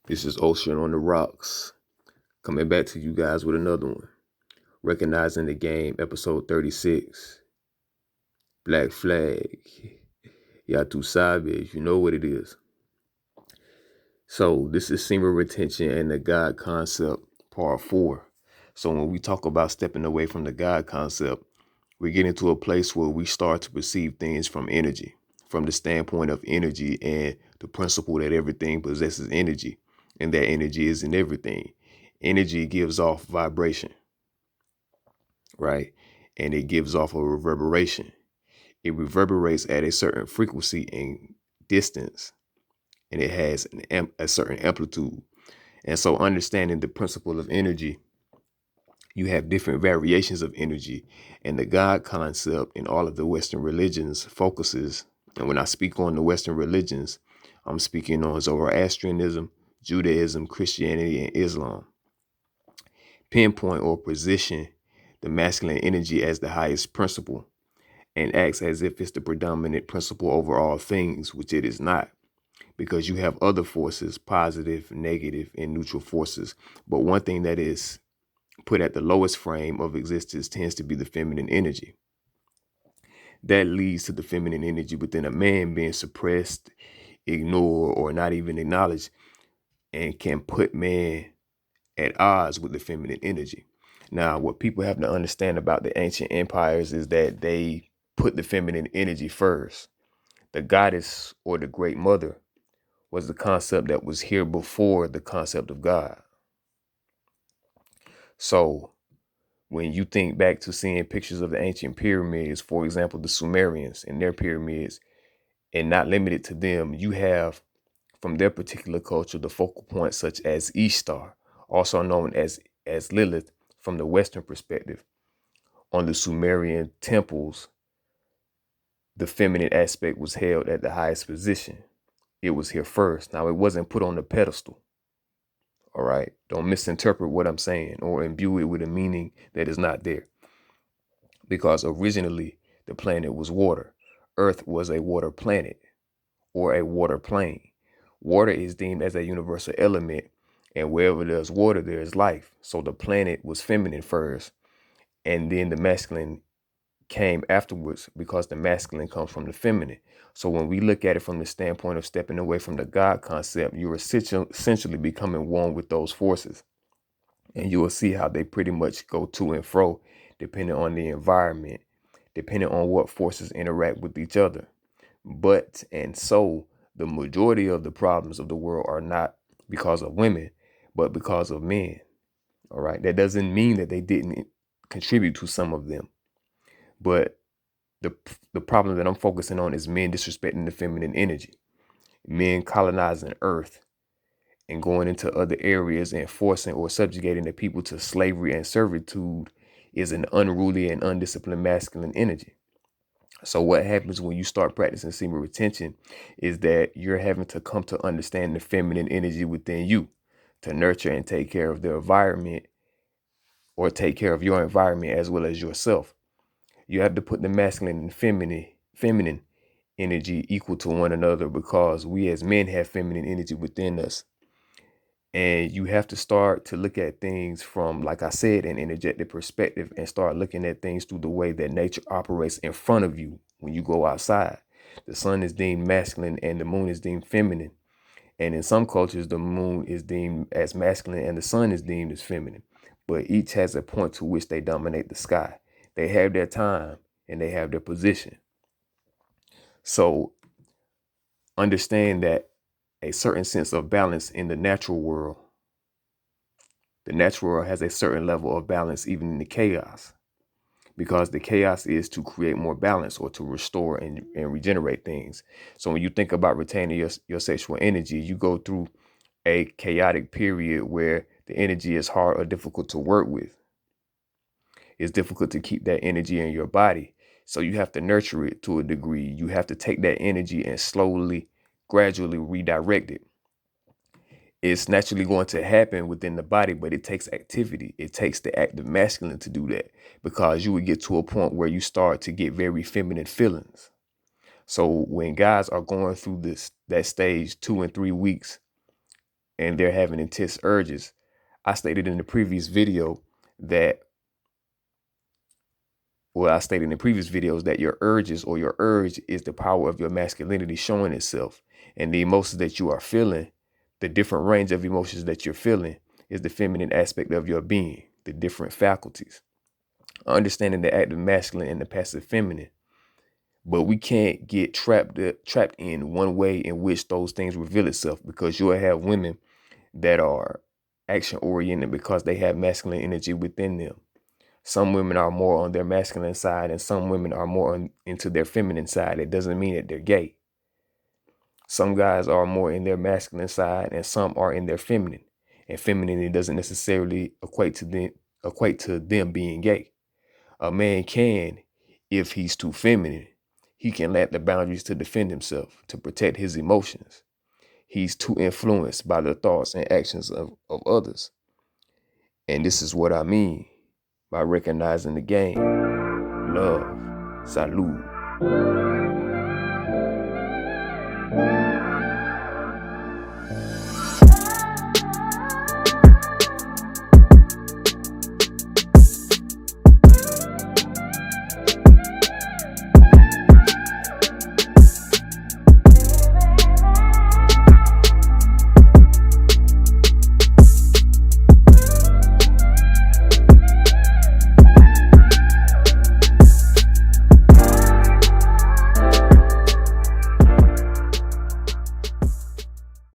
This is Ocean on the Rocks, coming back to you guys with another one. Recognizing the Game, episode 36. Black Flag. Ya tu sabes, you know what it is. So, this is Semen Retention and the God Concept, part 4. So, when we talk about stepping away from the God concept, we get into a place where we start to perceive things from energy, from the standpoint of energy and the principle that everything possesses energy, and that energy is in everything. Energy gives off vibration, right? And it gives off a reverberation. It reverberates at a certain frequency and distance, and it has a certain amplitude. And so, understanding the principle of energy, you have different variations of energy, and the God concept in all of the Western religions focuses. And when I speak on the Western religions, I'm speaking on Zoroastrianism, Judaism, Christianity, and Islam. Pinpoint or position the masculine energy as the highest principle and acts as if it's the predominant principle over all things, which it is not, because you have other forces, positive, negative, and neutral forces. But one thing that is put at the lowest frame of existence tends to be the feminine energy. That leads to the feminine energy within a man being suppressed, ignored, or not even acknowledged, and can put man at odds with the feminine energy. Now, what people have to understand about the ancient empires is that they put the feminine energy first. The goddess or the great mother was the concept that was here before the concept of God. So when you think back to seeing pictures of the ancient pyramids, for example, the Sumerians and their pyramids, and not limited to them, you have from their particular culture the focal points such as Ishtar, also known as Lilith from the Western perspective. On the Sumerian temples, the feminine aspect was held at the highest position. It was here first. Now, it wasn't put on the pedestal. All right. Don't misinterpret what I'm saying or imbue it with a meaning that is not there. Because originally the planet was water. Earth was a water planet or a water plane. Water is deemed as a universal element, and wherever there's water, there is life. So the planet was feminine first, and then the masculine came afterwards because the masculine comes from the feminine. So when we look at it from the standpoint of stepping away from the God concept, you're essentially becoming one with those forces. And you will see how they pretty much go to and fro depending on the environment, depending on what forces interact with each other. But, and so, the majority of the problems of the world are not because of women, but because of men. All right. That doesn't mean that they didn't contribute to some of them. But the problem that I'm focusing on is men disrespecting the feminine energy, men colonizing Earth and going into other areas and forcing or subjugating the people to slavery and servitude is an unruly and undisciplined masculine energy. So what happens when you start practicing semen retention is that you're having to come to understand the feminine energy within you to nurture and take care of the environment or take care of your environment as well as yourself. You have to put the masculine and feminine energy equal to one another because we as men have feminine energy within us. And you have to start to look at things from, like I said, an energetic perspective and start looking at things through the way that nature operates in front of you when you go outside. The sun is deemed masculine and the moon is deemed feminine. And in some cultures, the moon is deemed as masculine and the sun is deemed as feminine. But each has a point to which they dominate the sky. They have their time and they have their position. So understand that a certain sense of balance in the natural world. The natural world has a certain level of balance even in the chaos, because the chaos is to create more balance or to restore and regenerate things. So when you think about retaining your sexual energy, you go through a chaotic period where the energy is hard or difficult to work with. It's difficult to keep that energy in your body. So you have to nurture it to a degree. You have to take that energy and slowly, gradually redirect it. It's naturally going to happen within the body, but it takes activity. It takes the active masculine to do that, because you would get to a point where you start to get very feminine feelings. So when guys are going through that stage 2 and 3 weeks and they're having intense urges. I stated in the previous video that, I stated in the previous videos that your urges, or your urge, is the power of your masculinity showing itself. And the emotions that you are feeling, the different range of emotions that you're feeling, is the feminine aspect of your being, the different faculties. Understanding the active masculine and the passive feminine. But we can't get trapped in one way in which those things reveal itself, because you'll have women that are action oriented because they have masculine energy within them. Some women are more on their masculine side and some women are more into their feminine side. It doesn't mean that they're gay. Some guys are more in their masculine side and some are in their feminine. And femininity doesn't necessarily equate to them being gay. A man can, if he's too feminine, he can lack the boundaries to defend himself, to protect his emotions. He's too influenced by the thoughts and actions of others. And this is what I mean by recognizing the game. Love. Salud.